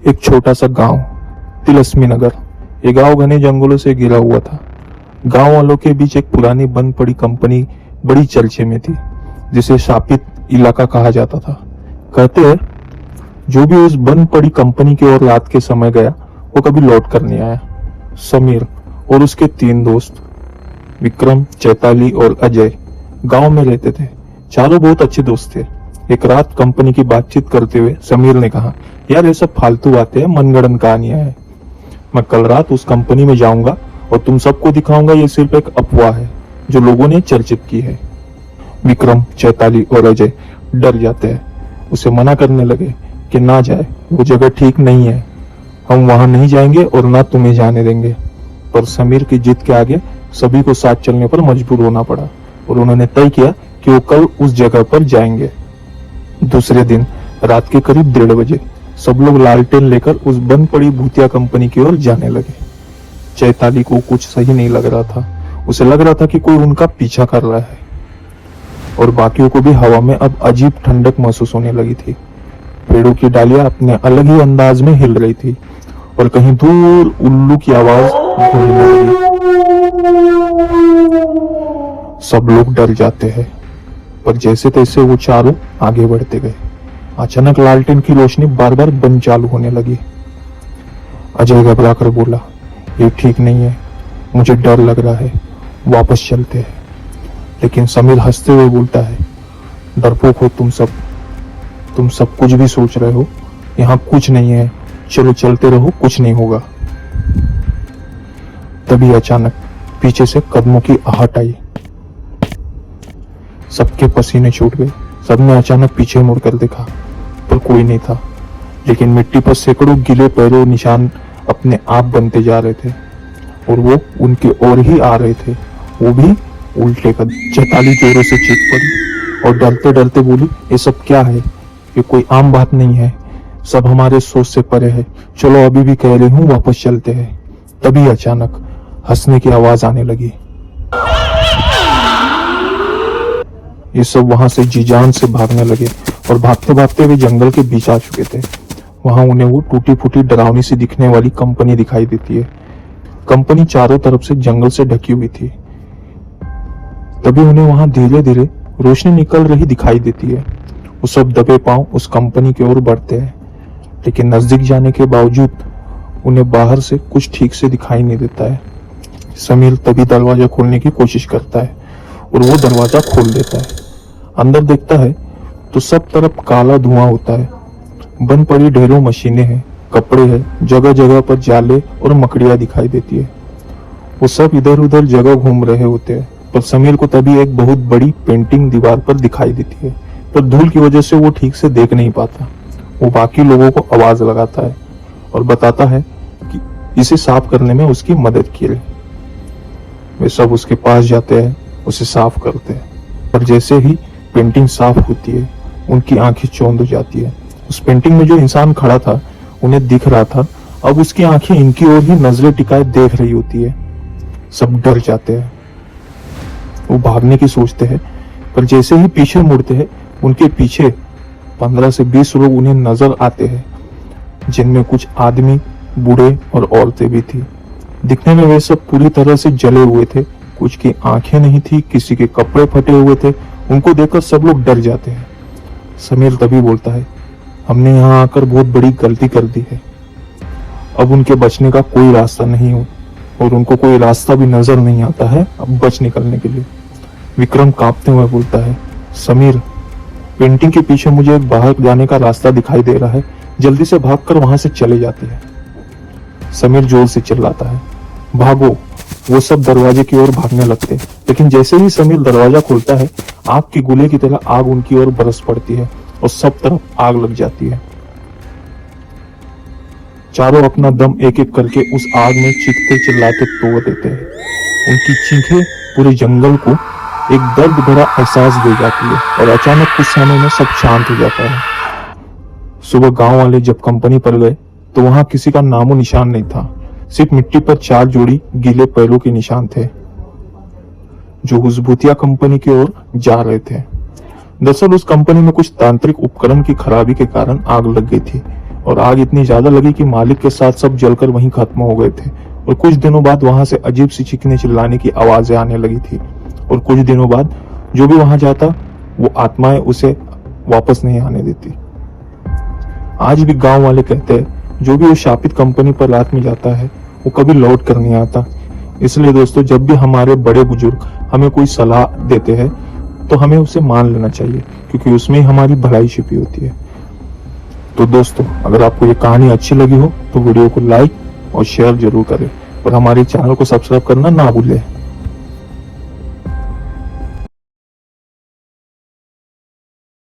एक छोटा सा गांव, तिलस्मी नगर। ये गांव घने जंगलों से घिरा हुआ था। गांव वालों के बीच एक पुरानी बंद पड़ी कंपनी बड़ी चर्चे में थी, जिसे शापित इलाका कहा जाता था। कहते हैं जो भी उस बंद पड़ी कंपनी की ओर रात के समय गया वो कभी लौट कर नहीं आया। समीर और उसके 3 दोस्त विक्रम, चैताली और अजय गांव में रहते थे। चारों बहुत अच्छे दोस्त थे। एक रात कंपनी की बातचीत करते हुए समीर ने कहा, यार ये सब फालतू बातें हैं, मनगढ़ंत कहानियां हैं। मैं कल रात उस कंपनी में जाऊंगा और तुम सबको दिखाऊंगा ये सिर्फ एक अफवाह है जो लोगों ने चर्चित की है। विक्रम, चैताली और अजय डर जाते हैं। उसे मना करने लगे कि ना जाए, वो जगह ठीक नहीं है, हम वहां नहीं जाएंगे और ना तुम्हें जाने देंगे। पर समीर की जिद के आगे सभी को साथ चलने पर मजबूर होना पड़ा और उन्होंने तय किया कि वो कल उस जगह पर जाएंगे। दूसरे दिन रात के करीब 1:30 बजे सब लोग लालटेन लेकर उस बंद पड़ी भूतिया कंपनी की ओर जाने लगे। चैताली को कुछ सही नहीं लग रहा था। उसे लग रहा था कि कोई उनका पीछा कर रहा है और बाकियों को भी हवा में अब अजीब ठंडक महसूस होने लगी थी। पेड़ों की डालियां अपने अलग ही अंदाज में हिल रही थी और कहीं दूर उल्लू की आवाज गूंजने लगी। सब लोग डर जाते हैं, पर जैसे तैसे वो चारों आगे बढ़ते गए। अचानक लालटेन की रोशनी बार बार बंद चालू होने लगी। अजय घबरा कर बोला, ये ठीक नहीं है, मुझे डर लग रहा है, वापस चलते हैं। लेकिन समीर हंसते हुए बोलता है, डरपोक हो तुम सब कुछ भी सोच रहे हो, यहाँ कुछ नहीं है, चलो चलते रहो, कुछ नहीं होगा। तभी अचानक पीछे से कदमों की आहट आई। सबके पसीने छूट गए। सबने अचानक पीछे मुड़कर देखा, पर कोई नहीं था। लेकिन मिट्टी पर सैकड़ों गिले पैरों निशान अपने आप बनते जा रहे थे और वो उनके ओर ही आ रहे थे, वो भी उल्टे कदम। चैताली जोरों से चीख पड़ी और डरते डरते बोली, ये सब क्या है? ये कोई आम बात नहीं है, सब हमारे सोच से परे है। चलो अभी भी कह रही हूँ, वापस चलते हैं। तभी अचानक हंसने की आवाज आने लगी। ये सब वहां से जी जान से भागने लगे और भागते भागते वे जंगल के बीच आ चुके थे। वहां उन्हें वो टूटी फूटी डरावनी सी दिखने वाली कंपनी दिखाई देती है। कंपनी चारों तरफ से जंगल से ढकी हुई थी। तभी उन्हें वहां धीरे धीरे रोशनी निकल रही दिखाई देती है। वो सब दबे पांव उस कंपनी की ओर बढ़ते हैं, लेकिन नजदीक जाने के बावजूद उन्हें बाहर से कुछ ठीक से दिखाई नहीं देता है। समीर तभी दरवाजा खोलने की कोशिश करता है और वो दरवाजा खोल देता है। अंदर देखता है तो सब तरफ काला धुआं होता है। बंद पड़ी ढेरों मशीनें हैं, कपड़े हैं, जगह जगह पर जाले और मकड़ियां दिखाई देती है। वो सब इधर उधर जगह घूम रहे होते हैं, पर समीर को तभी एक बहुत बड़ी पेंटिंग दीवार पर दिखाई देती है, पर धूल की वजह से वो ठीक से देख नहीं पाता। वो बाकी लोगों को आवाज लगाता है और बताता है कि इसे साफ करने में उसकी मदद की है। वे सब उसके पास जाते हैं, उसे साफ करते हैं, पर जैसे ही पेंटिंग साफ होती है उनकी आंखें चौंध हो जाती है। उस पेंटिंग में जो इंसान खड़ा था उन्हें दिख रहा था, अब उसकी आंखें इनकी ओर ही नजरें टिकाए देख रही होती है। सब डर जाते हैं। वो भागने की सोचते हैं, पर जैसे ही पीछे मुड़ते हैं उनके पीछे 15 से 20 लोग उन्हें नजर आते हैं, जिनमें कुछ आदमी, बूढ़े और औरतें भी थी। दिखने में वे सब पूरी तरह से जले हुए थे। कुछ की आंखें नहीं थी, किसी के कपड़े फटे हुए थे। उनको देखकर सब लोग डर जाते हैं। समीर तभी बोलता है, हमने यहाँ आकर बहुत बड़ी गलती कर दी है। अब उनके बचने का कोई रास्ता नहीं हो और उनको कोई रास्ता भी नजर नहीं आता है अब बच निकलने के लिए। विक्रम कांपते हुए बोलता है, समीर, पेंटिंग के पीछे मुझे एक बाहर जाने का रास्ता दिखाई दे रहा है, जल्दी से भागकर वहां से चले जाते हैं। समीर जोर से चिल्लाता है, भागो। वो सब दरवाजे की ओर भागने लगते हैं, लेकिन जैसे ही समीर दरवाजा खोलता है आग के गोले की तरह आग उनकी ओर बरस पड़ती है और सब तरफ आग लग जाती है। चारों अपना दम एक एक करके उस आग में चीखते चिल्लाते तोड़ देते हैं। उनकी चीखें पूरे जंगल को एक दर्द भरा एहसास दे जाती है और अचानक कुछ समय में सब शांत हो जाता है। सुबह गांव वाले जब कंपनी पर गए तो वहां किसी का नामो निशान नहीं था। सिर्फ मिट्टी पर 4 जोड़ी गीले पैरों के निशान थे जो उस भूतिया कंपनी की ओर जा रहे थे। दरअसल उस कंपनी में कुछ तांत्रिक उपकरण की खराबी के कारण आग लग गई थी और आग इतनी ज्यादा लगी कि मालिक के साथ सब जलकर वहीं खत्म हो गए थे। और कुछ दिनों बाद वहां से अजीब सी चीखने चिल्लाने की आवाजें आने लगी थी। और कुछ दिनों बाद जो भी वहां जाता वो आत्माएं उसे वापस नहीं आने देती। आज भी गांव वाले कहते हैं जो भी उस शापित कंपनी पर रात में जाता है वो कभी लौट कर नहीं आता। इसलिए दोस्तों, जब भी हमारे बड़े बुजुर्ग हमें कोई सलाह देते हैं तो हमें उसे मान लेना चाहिए, क्योंकि उसमें हमारी भलाई छिपी होती है। तो दोस्तों, अगर आपको ये कहानी अच्छी लगी हो तो वीडियो को लाइक और शेयर जरूर करें और हमारे चैनल को सब्सक्राइब करना ना भूलें।